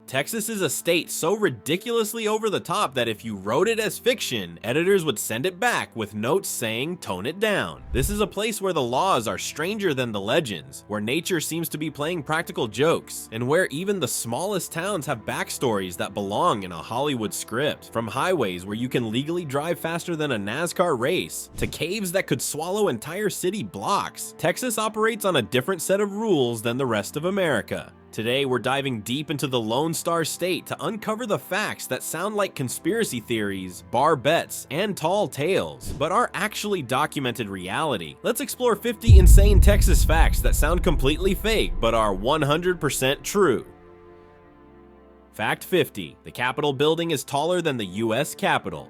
Texas is a state so ridiculously over the top that if you wrote it as fiction, editors would send it back with notes saying, tone it down. This is a place where the laws are stranger than the legends, where nature seems to be playing practical jokes, and where even the smallest towns have backstories that belong in a Hollywood script. From highways where you can legally drive faster than a Nascar race, to caves that could swallow entire city blocks, Texas operates on a different set of rules than the rest of America. Today, we're diving deep into the Lone Star State to uncover the facts that sound like conspiracy theories, bar bets, and tall tales, but are actually documented reality. Let's explore 50 insane Texas facts that sound completely fake, but are 100% true. Fact 50. The Capitol building is taller than the US Capitol.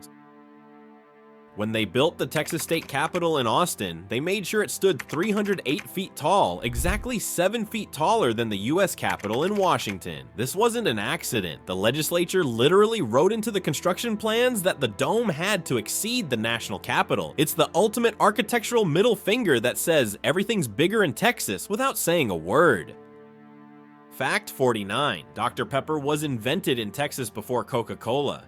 When they built the Texas State Capitol in Austin, they made sure it stood 308 feet tall, exactly 7 feet taller than the US Capitol in Washington. This wasn't an accident. The legislature literally wrote into the construction plans that the dome had to exceed the national Capitol. It's the ultimate architectural middle finger that says everything's bigger in Texas without saying a word. Fact 49. Dr. Pepper was invented in Texas before Coca-Cola.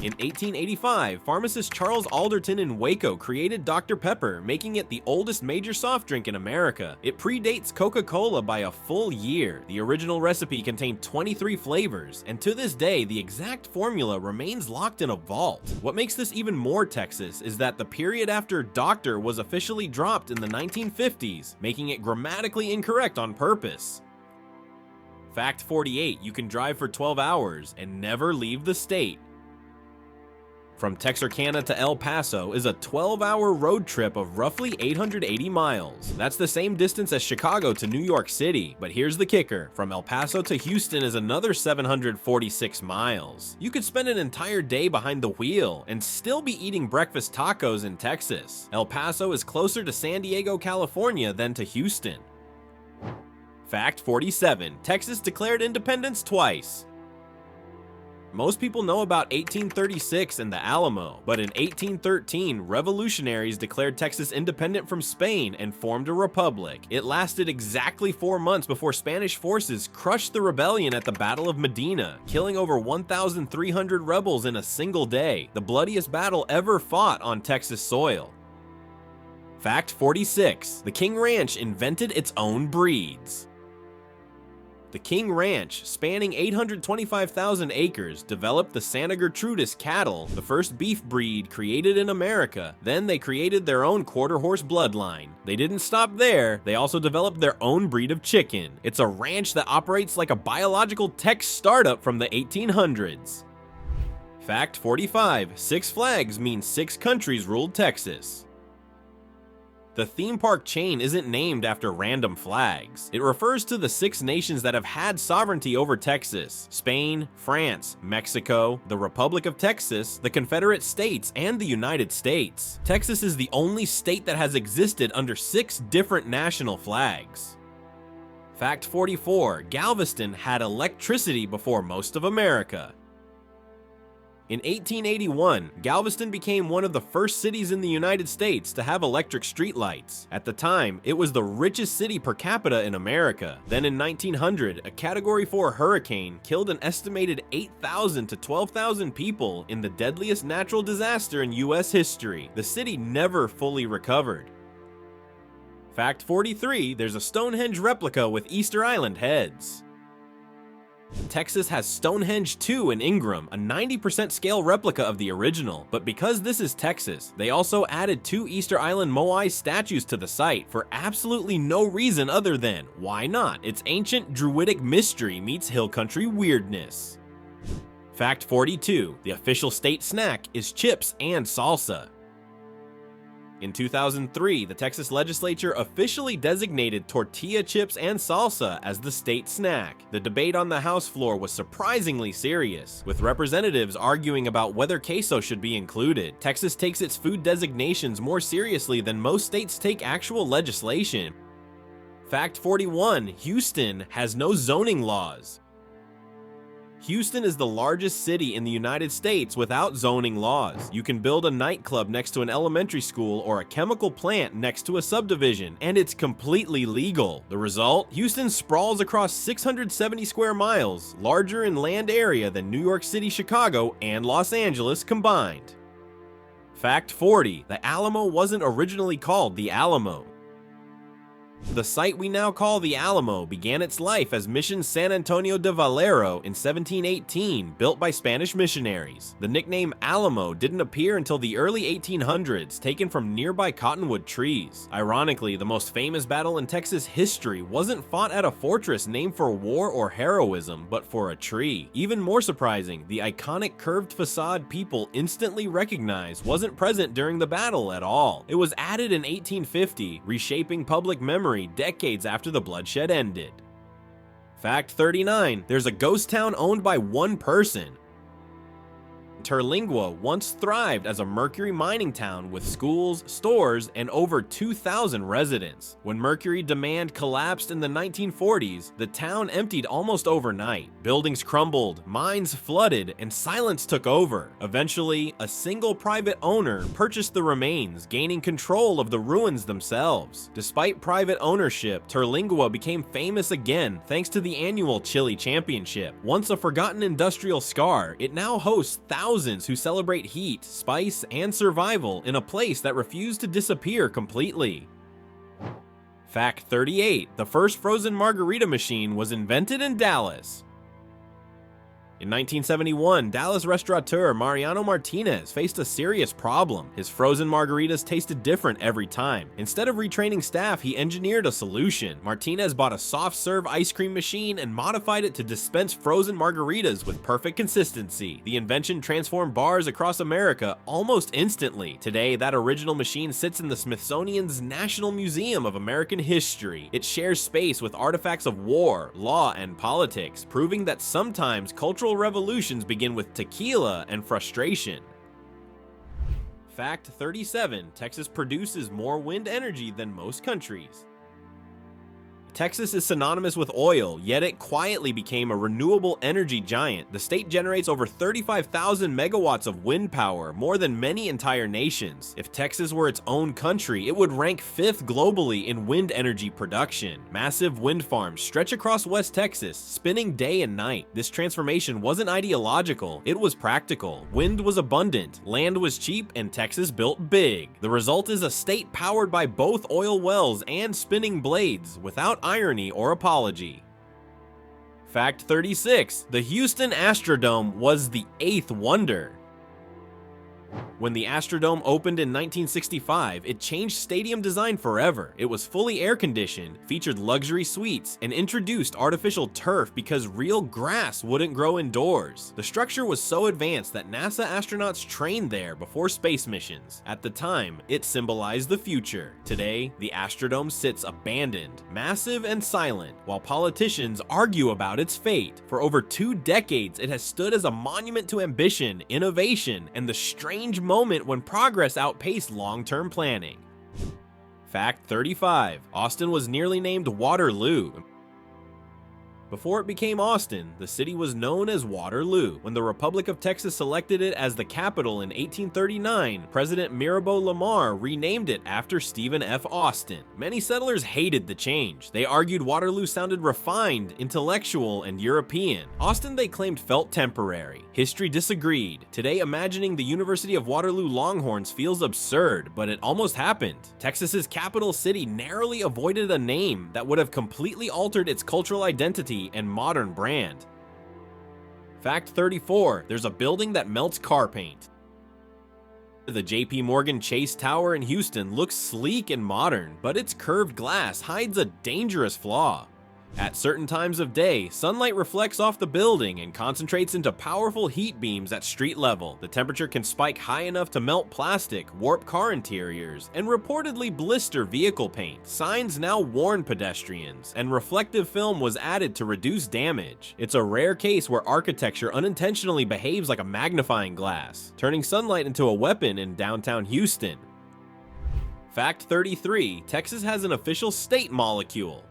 In 1885, pharmacist Charles Alderton in Waco created Dr. Pepper, making it the oldest major soft drink in America. It predates Coca-Cola by a full year. The original recipe contained 23 flavors, and to this day, the exact formula remains locked in a vault. What makes this even more Texas is that the period after Doctor was officially dropped in the 1950s, making it grammatically incorrect on purpose. Fact 48. You can drive for 12 hours and never leave the state. From Texarkana to El Paso is a 12-hour road trip of roughly 880 miles. That's the same distance as Chicago to New York City, but here's the kicker. From El Paso to Houston is another 746 miles. You could spend an entire day behind the wheel and still be eating breakfast tacos in Texas. El Paso is closer to San Diego, California than to Houston. Fact 47. Texas declared independence twice. Most people know about 1836 and the Alamo, but in 1813, revolutionaries declared Texas independent from Spain and formed a republic. It lasted exactly 4 months before Spanish forces crushed the rebellion at the Battle of Medina, killing over 1,300 rebels in a single day, the bloodiest battle ever fought on Texas soil. Fact 46. The King Ranch invented its own breeds. The King Ranch, spanning 825,000 acres, developed the Santa Gertrudis cattle, the first beef breed created in America. Then they created their own quarter-horse bloodline. They didn't stop there, they also developed their own breed of chicken. It's a ranch that operates like a biological tech startup from the 1800s. Fact 45. Six Flags means 6 countries ruled Texas. The theme park chain isn't named after random flags. It refers to the 6 nations that have had sovereignty over Texas: Spain, France, Mexico, the Republic of Texas, the Confederate States, and the United States. Texas is the only state that has existed under 6 different national flags. Fact 44. Galveston had electricity before most of America. In 1881, Galveston became one of the first cities in the United States to have electric streetlights. At the time, it was the richest city per capita in America. Then in 1900, a Category 4 hurricane killed an estimated 8,000 to 12,000 people in the deadliest natural disaster in US history. The city never fully recovered. Fact 43. There's a Stonehenge replica with Easter Island heads. Texas has Stonehenge 2 in Ingram, a 90% scale replica of the original, but because this is Texas, they also added 2 Easter Island Moai statues to the site for absolutely no reason other than, why not? It's ancient druidic mystery meets hill country weirdness. Fact 42. The official state snack is chips and salsa. In 2003, the Texas legislature officially designated tortilla chips and salsa as the state snack. The debate on the House floor was surprisingly serious, with representatives arguing about whether queso should be included. Texas takes its food designations more seriously than most states take actual legislation. Fact 41. Houston has no zoning laws. Houston is the largest city in the United States without zoning laws. You can build a nightclub next to an elementary school or a chemical plant next to a subdivision, and it's completely legal. The result? Houston sprawls across 670 square miles, larger in land area than New York City, Chicago, and Los Angeles combined. Fact 40. The Alamo wasn't originally called the Alamo. The site we now call the Alamo began its life as Mission San Antonio de Valero in 1718, built by Spanish missionaries. The nickname Alamo didn't appear until the early 1800s, taken from nearby cottonwood trees. Ironically, the most famous battle in Texas history wasn't fought at a fortress named for war or heroism, but for a tree. Even more surprising, the iconic curved facade people instantly recognized wasn't present during the battle at all. It was added in 1850, reshaping public memory decades after the bloodshed ended. Fact 39. There's a ghost town owned by one person. Terlingua once thrived as a mercury mining town with schools, stores, and over 2,000 residents. When mercury demand collapsed in the 1940s, the town emptied almost overnight. Buildings crumbled, mines flooded, and silence took over. Eventually, a single private owner purchased the remains, gaining control of the ruins themselves. Despite private ownership, Terlingua became famous again thanks to the annual Chili Championship. Once a forgotten industrial scar, it now hosts thousands who celebrate heat, spice, and survival in a place that refused to disappear completely. Fact 38. The first frozen margarita machine was invented in Dallas. In 1971, Dallas restaurateur Mariano Martinez faced a serious problem. His frozen margaritas tasted different every time. Instead of retraining staff, he engineered a solution. Martinez bought a soft-serve ice cream machine and modified it to dispense frozen margaritas with perfect consistency. The invention transformed bars across America almost instantly. Today, that original machine sits in the Smithsonian's National Museum of American History. It shares space with artifacts of war, law, and politics, proving that sometimes cultural revolutions begin with tequila and frustration. Fact 37. Texas produces more wind energy than most countries. Texas is synonymous with oil, yet it quietly became a renewable energy giant. The state generates over 35,000 megawatts of wind power, more than many entire nations. If Texas were its own country, it would rank 5th globally in wind energy production. Massive wind farms stretch across West Texas, spinning day and night. This transformation wasn't ideological, it was practical. Wind was abundant, land was cheap, and Texas built big. The result is a state powered by both oil wells and spinning blades, without irony or apology. Fact 36. The Houston Astrodome was the 8th wonder. When the Astrodome opened in 1965, it changed stadium design forever. It was fully air-conditioned, featured luxury suites, and introduced artificial turf because real grass wouldn't grow indoors. The structure was so advanced that NASA astronauts trained there before space missions. At the time, it symbolized the future. Today, the Astrodome sits abandoned, massive and silent, while politicians argue about its fate. For over 2 decades, it has stood as a monument to ambition, innovation, and the strange moment when progress outpaced long-term planning. Fact 35. Austin was nearly named Waterloo. Before it became Austin, the city was known as Waterloo. When the Republic of Texas selected it as the capital in 1839, President Mirabeau Lamar renamed it after Stephen F. Austin. Many settlers hated the change. They argued Waterloo sounded refined, intellectual, and European. Austin, they claimed, felt temporary. History disagreed. Today, imagining the University of Waterloo Longhorns feels absurd, but it almost happened. Texas's capital city narrowly avoided a name that would have completely altered its cultural identity and modern brand. Fact 34. There's a building that melts car paint. The JP Morgan Chase Tower in Houston looks sleek and modern, but its curved glass hides a dangerous flaw. At certain times of day, sunlight reflects off the building and concentrates into powerful heat beams at street level. The temperature can spike high enough to melt plastic, warp car interiors, and reportedly blister vehicle paint. Signs now warn pedestrians, and reflective film was added to reduce damage. It's a rare case where architecture unintentionally behaves like a magnifying glass, turning sunlight into a weapon in downtown Houston. Fact 33. Texas has an official state molecule.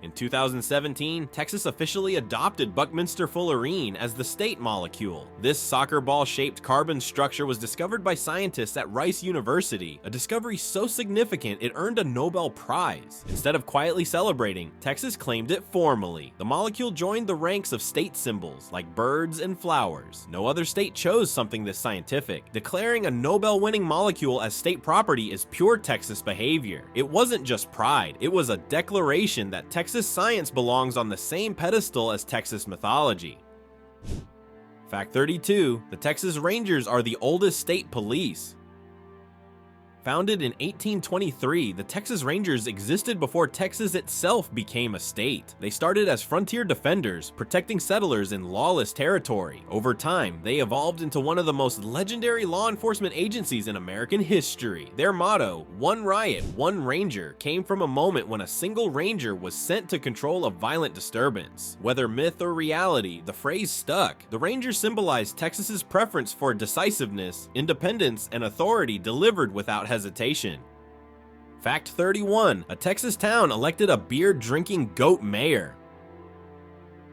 In 2017, Texas officially adopted Buckminster fullerene as the state molecule. This soccer ball-shaped carbon structure was discovered by scientists at Rice University, a discovery so significant it earned a Nobel Prize. Instead of quietly celebrating, Texas claimed it formally. The molecule joined the ranks of state symbols like birds and flowers. No other state chose something this scientific. Declaring a Nobel-winning molecule as state property is pure Texas behavior. It wasn't just pride, it was a declaration that Texas science belongs on the same pedestal as Texas mythology. Fact 32. The Texas Rangers are the oldest state police. Founded in 1823, the Texas Rangers existed before Texas itself became a state. They started as frontier defenders, protecting settlers in lawless territory. Over time, they evolved into one of the most legendary law enforcement agencies in American history. Their motto, "One riot, one ranger," came from a moment when a single ranger was sent to control a violent disturbance. Whether myth or reality, the phrase stuck. The Rangers symbolized Texas's preference for decisiveness, independence, and authority delivered without hesitation. Fact 31. A Texas town elected a beer-drinking goat mayor.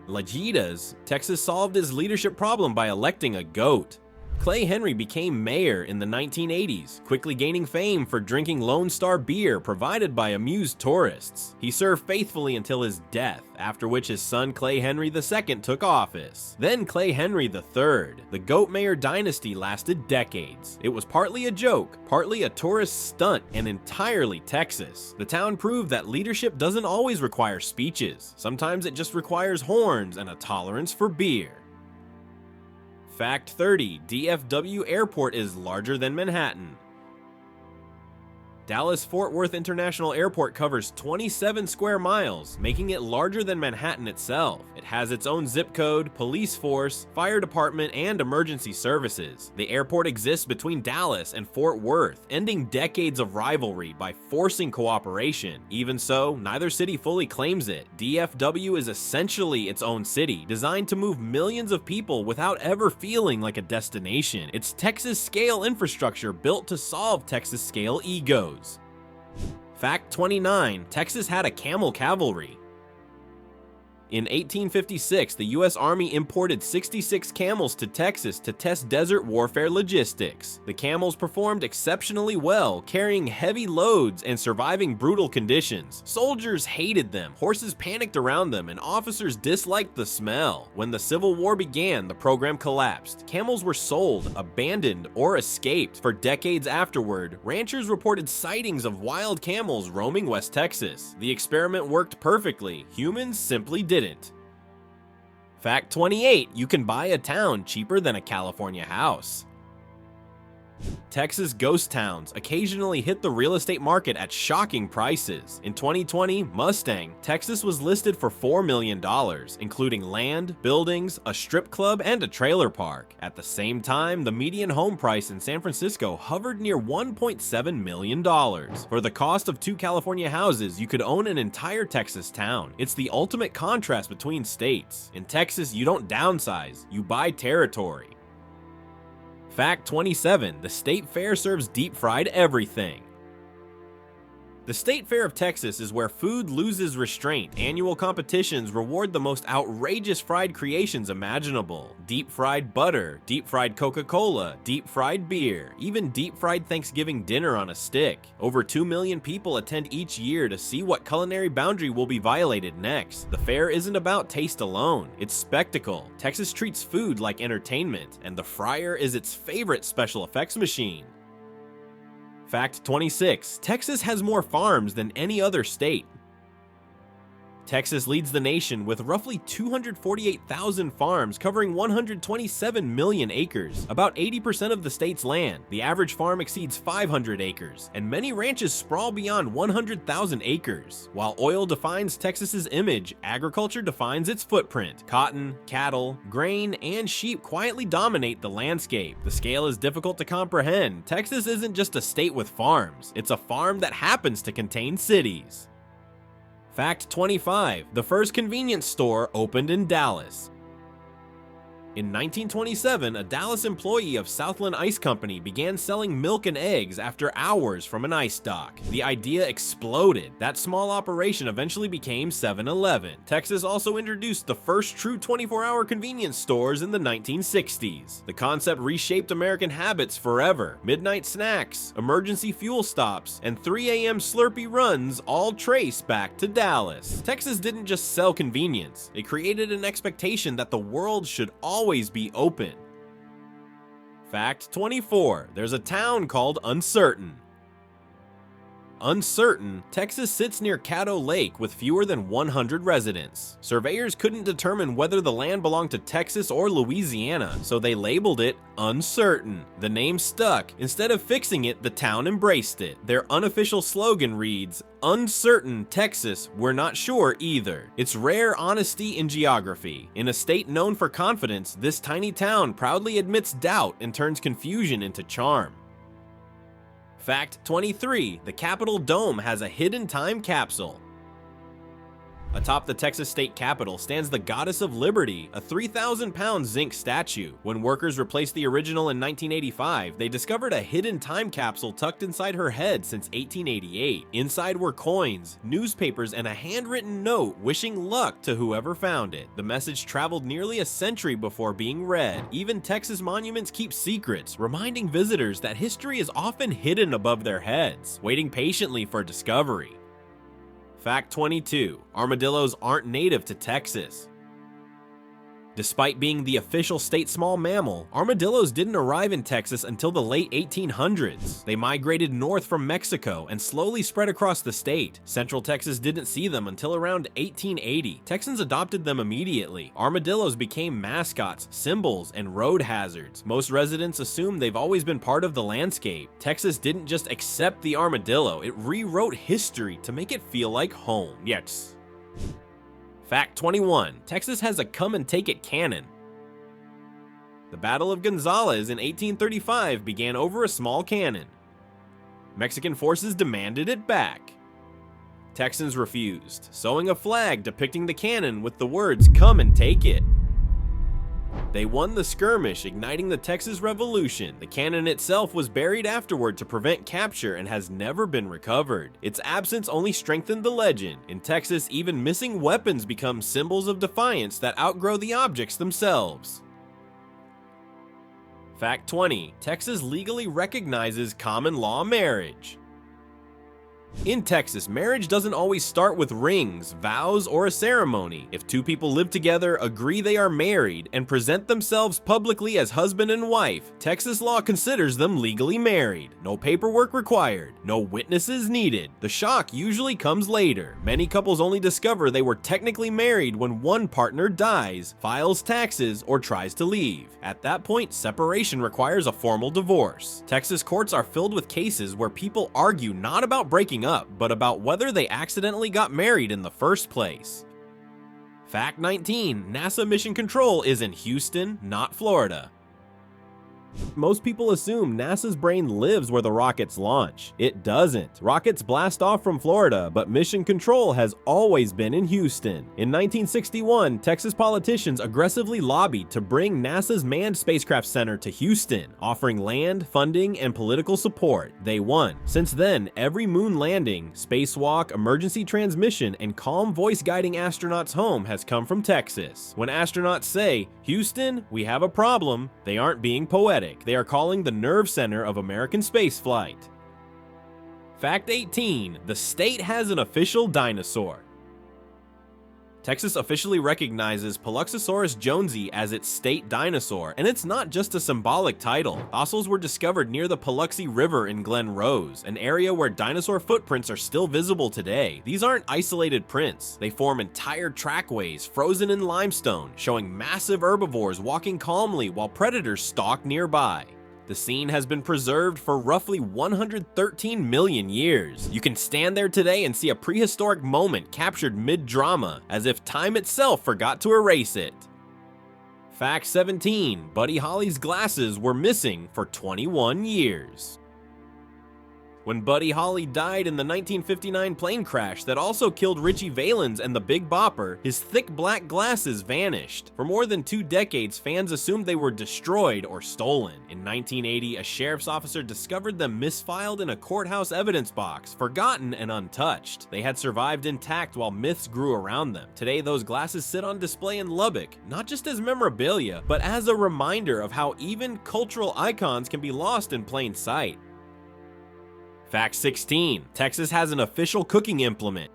Lajitas, Texas solved his leadership problem by electing a goat. Clay Henry became mayor in the 1980s, quickly gaining fame for drinking Lone Star beer provided by amused tourists. He served faithfully until his death, after which his son Clay Henry II took office. Then Clay Henry III. The goat mayor dynasty lasted decades. It was partly a joke, partly a tourist stunt, and entirely Texas. The town proved that leadership doesn't always require speeches. Sometimes it just requires horns and a tolerance for beer. Fact 30. DFW Airport is larger than Manhattan. Dallas-Fort Worth International Airport covers 27 square miles, making it larger than Manhattan itself. It has its own zip code, police force, fire department, and emergency services. The airport exists between Dallas and Fort Worth, ending decades of rivalry by forcing cooperation. Even so, neither city fully claims it. DFW is essentially its own city, designed to move millions of people without ever feeling like a destination. It's Texas-scale infrastructure built to solve Texas-scale egos. Fact 29. Texas had a camel cavalry. In 1856, the U.S. Army imported 66 camels to Texas to test desert warfare logistics. The camels performed exceptionally well, carrying heavy loads and surviving brutal conditions. Soldiers hated them, horses panicked around them, and officers disliked the smell. When the Civil War began, the program collapsed. Camels were sold, abandoned, or escaped. For decades afterward, ranchers reported sightings of wild camels roaming West Texas. The experiment worked perfectly. Humans simply didn't. Fact 28. You can buy a town cheaper than a California house. Texas ghost towns occasionally hit the real estate market at shocking prices. In 2020, Mustang, Texas was listed for $4 million, including land, buildings, a strip club, and a trailer park. At the same time, the median home price in San Francisco hovered near $1.7 million. For the cost of 2 California houses, you could own an entire Texas town. It's the ultimate contrast between states. In Texas, you don't downsize, you buy territory. Fact 27. The State Fair serves deep-fried everything. The State Fair of Texas is where food loses restraint. Annual competitions reward the most outrageous fried creations imaginable. Deep-fried butter, deep-fried Coca-Cola, deep-fried beer, even deep-fried Thanksgiving dinner on a stick. Over 2 million people attend each year to see what culinary boundary will be violated next. The fair isn't about taste alone, it's spectacle. Texas treats food like entertainment, and the fryer is its favorite special effects machine. Fact 26. Texas has more farms than any other state. Texas leads the nation with roughly 248,000 farms covering 127 million acres, about 80% of the state's land. The average farm exceeds 500 acres, and many ranches sprawl beyond 100,000 acres. While oil defines Texas's image, agriculture defines its footprint. Cotton, cattle, grain, and sheep quietly dominate the landscape. The scale is difficult to comprehend. Texas isn't just a state with farms, it's a farm that happens to contain cities. Fact 25. The first convenience store opened in Dallas. In 1927, a Dallas employee of Southland Ice Company began selling milk and eggs after hours from an ice dock. The idea exploded. That small operation eventually became 7-Eleven. Texas also introduced the first true 24-hour convenience stores in the 1960s. The concept reshaped American habits forever. Midnight snacks, emergency fuel stops, and 3 a.m. Slurpee runs all trace back to Dallas. Texas didn't just sell convenience. It created an expectation that the world should always be open. Fact 24. There's a town called Uncertain. Uncertain, Texas sits near Caddo Lake with fewer than 100 residents. Surveyors couldn't determine whether the land belonged to Texas or Louisiana, so they labeled it Uncertain. The name stuck. Instead of fixing it, the town embraced it. Their unofficial slogan reads, "Uncertain Texas, we're not sure either." It's rare honesty in geography. In a state known for confidence, this tiny town proudly admits doubt and turns confusion into charm. Fact 23. The Capitol Dome has a hidden time capsule. Atop the Texas state capitol stands the Goddess of Liberty, a 3,000-pound zinc statue. When workers replaced the original in 1985, they discovered a hidden time capsule tucked inside her head since 1888. Inside were coins, newspapers, and a handwritten note wishing luck to whoever found it. The message traveled nearly a century before being read. Even Texas monuments keep secrets, reminding visitors that history is often hidden above their heads, waiting patiently for discovery. Fact 22. Armadillos aren't native to Texas. Despite being the official state small mammal, armadillos didn't arrive in Texas until the late 1800s. They migrated north from Mexico and slowly spread across the state. Central Texas didn't see them until around 1880. Texans adopted them immediately. Armadillos became mascots, symbols, and road hazards. Most residents assume they've always been part of the landscape. Texas didn't just accept the armadillo, it rewrote history to make it feel like home. Yes. Fact 21. Texas has a come-and-take-it cannon. The Battle of Gonzales in 1835 began over a small cannon. Mexican forces demanded it back. Texans refused, sewing a flag depicting the cannon with the words, "Come and take it." They won the skirmish, igniting the Texas Revolution. The cannon itself was buried afterward to prevent capture and has never been recovered. Its absence only strengthened the legend. In Texas, even missing weapons become symbols of defiance that outgrow the objects themselves. Fact 20. Texas legally recognizes common law marriage. In Texas, marriage doesn't always start with rings, vows, or a ceremony. If two people live together, agree they are married, and present themselves publicly as husband and wife, Texas law considers them legally married. No paperwork required, no witnesses needed. The shock usually comes later. Many couples only discover they were technically married when one partner dies, files taxes, or tries to leave. At that point, separation requires a formal divorce. Texas courts are filled with cases where people argue not about breaking up, but about whether they accidentally got married in the first place. Fact 19. NASA mission control is in Houston, not Florida. Most people assume NASA's brain lives where the rockets launch. It doesn't. Rockets blast off from Florida, but mission control has always been in Houston. In 1961, Texas politicians aggressively lobbied to bring NASA's Manned Spacecraft Center to Houston, offering land, funding, and political support. They won. Since then, every moon landing, spacewalk, emergency transmission, and calm voice guiding astronauts home has come from Texas. When astronauts say, "Houston, we have a problem," they aren't being poetic. They are calling the nerve center of American spaceflight. Fact 18. The state has an official dinosaur. Texas officially recognizes Paluxosaurus jonesii as its state dinosaur, and it's not just a symbolic title. Fossils were discovered near the Paluxy River in Glen Rose, an area where dinosaur footprints are still visible today. These aren't isolated prints. They form entire trackways frozen in limestone, showing massive herbivores walking calmly while predators stalk nearby. The scene has been preserved for roughly 113 million years. You can stand there today and see a prehistoric moment captured mid-drama, as if time itself forgot to erase it. Fact 17. Buddy Holly's glasses were missing for 21 years. When Buddy Holly died in the 1959 plane crash that also killed Richie Valens and the Big Bopper, his thick black glasses vanished. For more than 2 decades, fans assumed they were destroyed or stolen. In 1980, a sheriff's officer discovered them misfiled in a courthouse evidence box, forgotten and untouched. They had survived intact while myths grew around them. Today, those glasses sit on display in Lubbock, not just as memorabilia, but as a reminder of how even cultural icons can be lost in plain sight. Fact 16. Texas has an official cooking implement.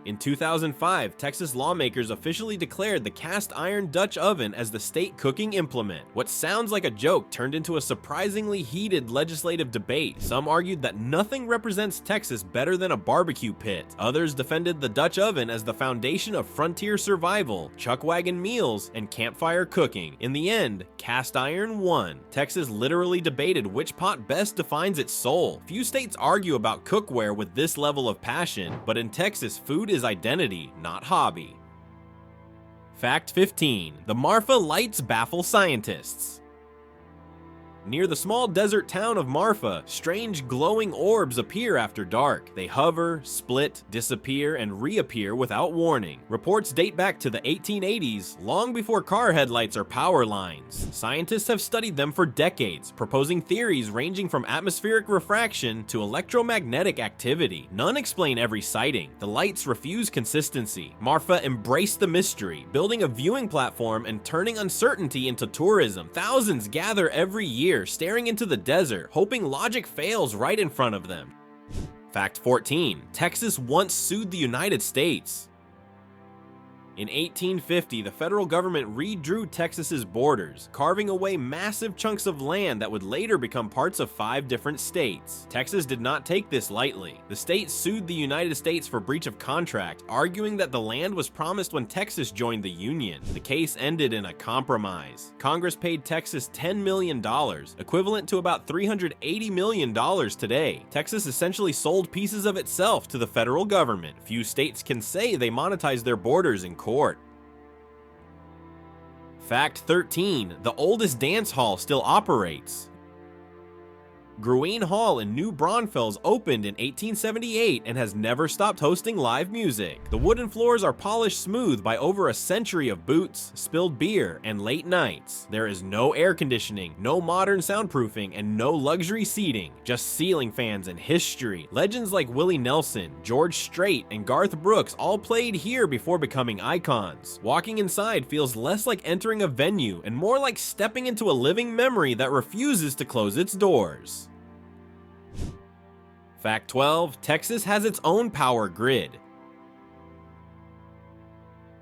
In 2005, Texas lawmakers officially declared the cast iron Dutch oven as the state cooking implement. What sounds like a joke turned into a surprisingly heated legislative debate. Some argued that nothing represents Texas better than a barbecue pit. Others defended the Dutch oven as the foundation of frontier survival, chuck wagon meals, and campfire cooking. In the end, cast iron won. Texas literally debated which pot best defines its soul. Few states argue about cookware with this level of passion, but in Texas, food is identity, not hobby. Fact 15. The Marfa lights baffle scientists. Near the small desert town of Marfa, strange glowing orbs appear after dark. They hover, split, disappear, and reappear without warning. Reports date back to the 1880s, long before car headlights or power lines. Scientists have studied them for decades, proposing theories ranging from atmospheric refraction to electromagnetic activity. None explain every sighting. The lights refuse consistency. Marfa embraced the mystery, building a viewing platform and turning uncertainty into tourism. Thousands gather every year, staring into the desert, hoping logic fails right in front of them. Fact 14. Texas once sued the United States. In 1850, the federal government redrew Texas's borders, carving away massive chunks of land that would later become parts of 5 different states. Texas did not take this lightly. The state sued the United States for breach of contract, arguing that the land was promised when Texas joined the Union. The case ended in a compromise. Congress paid Texas $10 million, equivalent to about $380 million today. Texas essentially sold pieces of itself to the federal government. Few states can say they monetized their borders in court. Fact 13. The oldest dance hall still operates. Gruene Hall in New Braunfels opened in 1878 and has never stopped hosting live music. The wooden floors are polished smooth by over a century of boots, spilled beer, and late nights. There is no air conditioning, no modern soundproofing, and no luxury seating, just ceiling fans and history. Legends like Willie Nelson, George Strait, and Garth Brooks all played here before becoming icons. Walking inside feels less like entering a venue and more like stepping into a living memory that refuses to close its doors. Fact 12. Texas has its own power grid.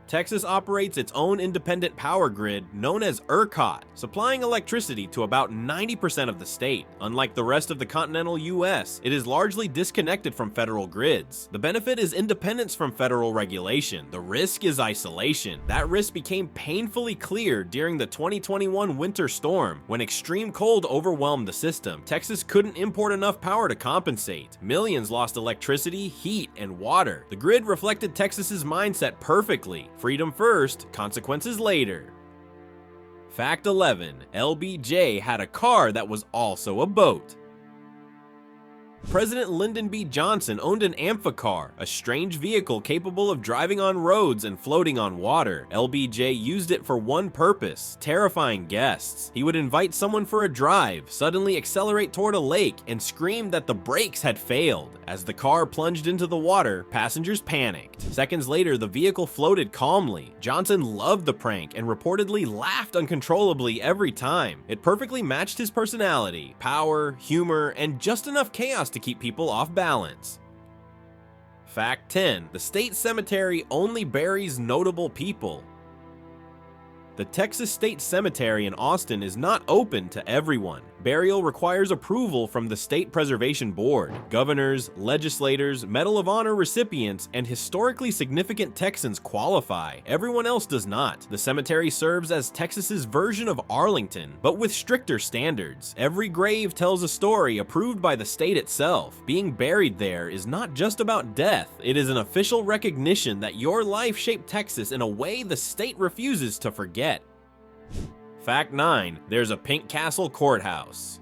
Texas operates its own independent power grid known as ERCOT, supplying electricity to about 90% of the state. Unlike the rest of the continental US, it is largely disconnected from federal grids. The benefit is independence from federal regulation. The risk is isolation. That risk became painfully clear during the 2021 winter storm, when extreme cold overwhelmed the system. Texas couldn't import enough power to compensate. Millions lost electricity, heat, and water. The grid reflected Texas's mindset perfectly. Freedom first, consequences later. Fact 11. LBJ had a car that was also a boat. President Lyndon B. Johnson owned an amphicar, a strange vehicle capable of driving on roads and floating on water. LBJ used it for one purpose: terrifying guests. He would invite someone for a drive, suddenly accelerate toward a lake, and scream that the brakes had failed. As the car plunged into the water, passengers panicked. Seconds later, the vehicle floated calmly. Johnson loved the prank and reportedly laughed uncontrollably every time. It perfectly matched his personality: power, humor, and just enough chaos to keep people off balance. Fact 10. The state cemetery only buries notable people. The Texas State Cemetery in Austin is not open to everyone. Burial requires approval from the State Preservation Board. Governors, legislators, Medal of Honor recipients, and historically significant Texans qualify. Everyone else does not. The cemetery serves as Texas's version of Arlington, but with stricter standards. Every grave tells a story approved by the state itself. Being buried there is not just about death. It is an official recognition that your life shaped Texas in a way the state refuses to forget. Fact 9. There's a Pink Castle courthouse.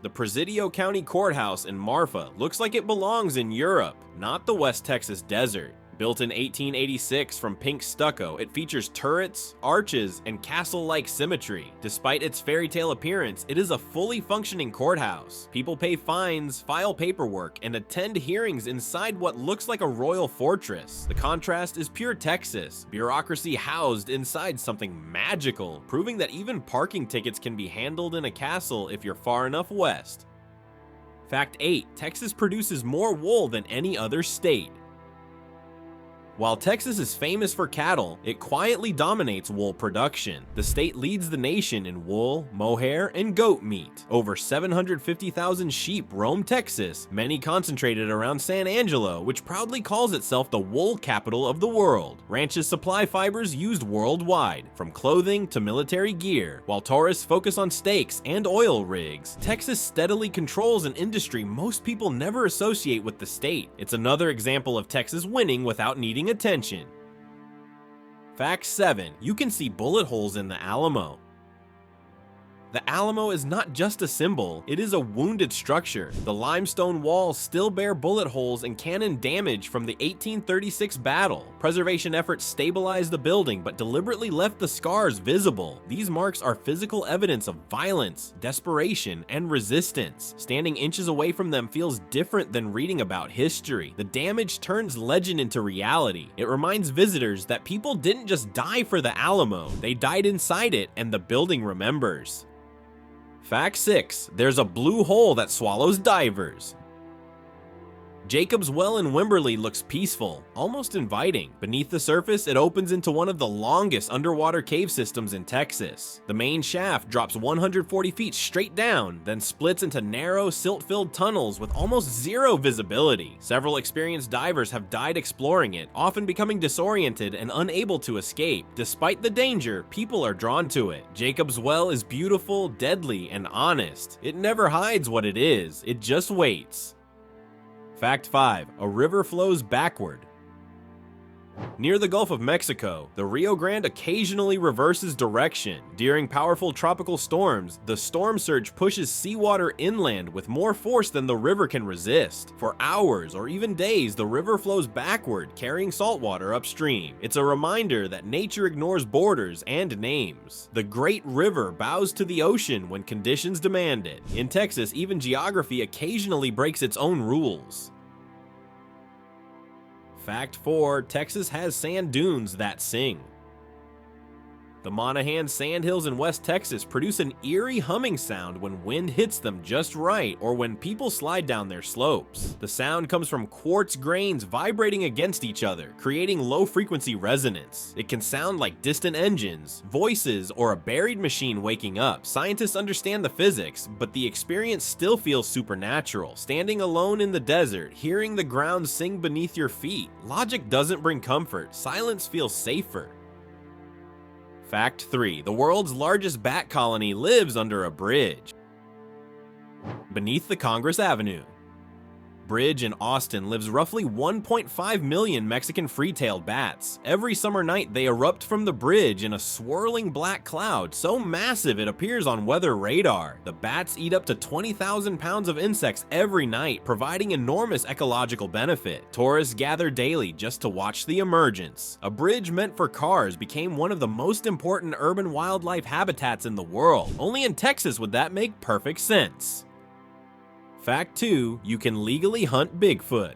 The Presidio County Courthouse in Marfa looks like it belongs in Europe, not the West Texas desert. Built in 1886 from pink stucco, it features turrets, arches, and castle-like symmetry. Despite its fairy tale appearance, it is a fully functioning courthouse. People pay fines, file paperwork, and attend hearings inside what looks like a royal fortress. The contrast is pure Texas, bureaucracy housed inside something magical, proving that even parking tickets can be handled in a castle if you're far enough west. Fact 8. Texas produces more wool than any other state. While Texas is famous for cattle, it quietly dominates wool production. The state leads the nation in wool, mohair, and goat meat. Over 750,000 sheep roam Texas, many concentrated around San Angelo, which proudly calls itself the wool capital of the world. Ranches supply fibers used worldwide, from clothing to military gear. While tourists focus on steaks and oil rigs, Texas steadily controls an industry most people never associate with the state. It's another example of Texas winning without needing attention. Fact 7. You can see bullet holes in the Alamo. The Alamo is not just a symbol, it is a wounded structure. The limestone walls still bear bullet holes and cannon damage from the 1836 battle. Preservation efforts stabilized the building but deliberately left the scars visible. These marks are physical evidence of violence, desperation, and resistance. Standing inches away from them feels different than reading about history. The damage turns legend into reality. It reminds visitors that people didn't just die for the Alamo, they died inside it, and the building remembers. Fact 6. There's a blue hole that swallows divers. Jacob's Well in Wimberley looks peaceful, almost inviting. Beneath the surface, it opens into one of the longest underwater cave systems in Texas. The main shaft drops 140 feet straight down, then splits into narrow, silt-filled tunnels with almost zero visibility. Several experienced divers have died exploring it, often becoming disoriented and unable to escape. Despite the danger, people are drawn to it. Jacob's Well is beautiful, deadly, and honest. It never hides what it is, it just waits. Fact 5. A river flows backward. Near the Gulf of Mexico, the Rio Grande occasionally reverses direction. During powerful tropical storms, the storm surge pushes seawater inland with more force than the river can resist. For hours or even days, the river flows backward, carrying saltwater upstream. It's a reminder that nature ignores borders and names. The Great River bows to the ocean when conditions demand it. In Texas, even geography occasionally breaks its own rules. Fact 4. Texas has sand dunes that sing. The Monahans sandhills in West Texas produce an eerie humming sound when wind hits them just right or when people slide down their slopes. The sound comes from quartz grains vibrating against each other, creating low-frequency resonance. It can sound like distant engines, voices, or a buried machine waking up. Scientists understand the physics, but the experience still feels supernatural. Standing alone in the desert, hearing the ground sing beneath your feet. Logic doesn't bring comfort. Silence feels safer. Fact 3. The world's largest bat colony lives under a bridge. Beneath the Congress Avenue Bridge in Austin lives roughly 1.5 million Mexican free-tailed bats. Every summer night, they erupt from the bridge in a swirling black cloud so massive it appears on weather radar. The bats eat up to 20,000 pounds of insects every night, providing enormous ecological benefit. Tourists gather daily just to watch the emergence. A bridge meant for cars became one of the most important urban wildlife habitats in the world. Only in Texas would that make perfect sense. Fact 2. You can legally hunt Bigfoot.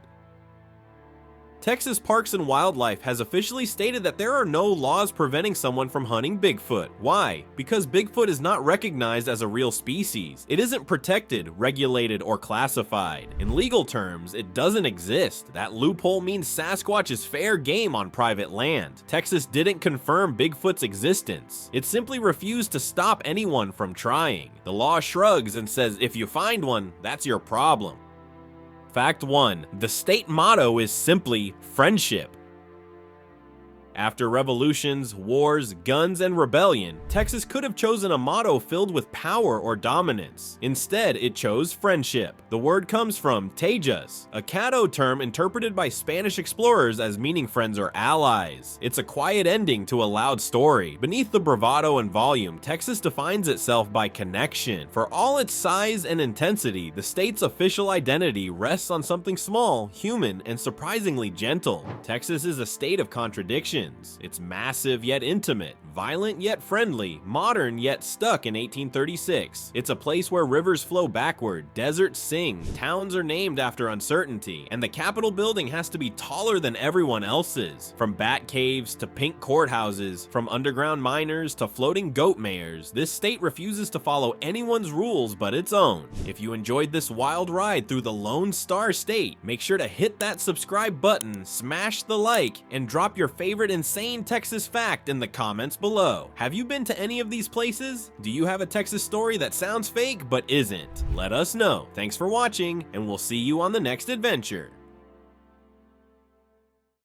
Texas Parks and Wildlife has officially stated that there are no laws preventing someone from hunting Bigfoot. Why? Because Bigfoot is not recognized as a real species. It isn't protected, regulated, or classified. In legal terms, it doesn't exist. That loophole means Sasquatch is fair game on private land. Texas didn't confirm Bigfoot's existence. It simply refused to stop anyone from trying. The law shrugs and says if you find one, that's your problem. Fact 1. The state motto is simply friendship. After revolutions, wars, guns, and rebellion, Texas could have chosen a motto filled with power or dominance. Instead, it chose friendship. The word comes from tejas, a Caddo term interpreted by Spanish explorers as meaning friends or allies. It's a quiet ending to a loud story. Beneath the bravado and volume, Texas defines itself by connection. For all its size and intensity, the state's official identity rests on something small, human, and surprisingly gentle. Texas is a state of contradictions. It's massive yet intimate, violent yet friendly, modern yet stuck in 1836. It's a place where rivers flow backward, deserts sing, towns are named after uncertainty, and the Capitol building has to be taller than everyone else's. From bat caves to pink courthouses, from underground miners to floating goat mayors, this state refuses to follow anyone's rules but its own. If you enjoyed this wild ride through the Lone Star State, make sure to hit that subscribe button, smash the like, and drop your favorite insane Texas fact in the comments below. Have you been to any of these places? Do you have a Texas story that sounds fake but isn't? Let us know. Thanks for watching, and we'll see you on the next adventure.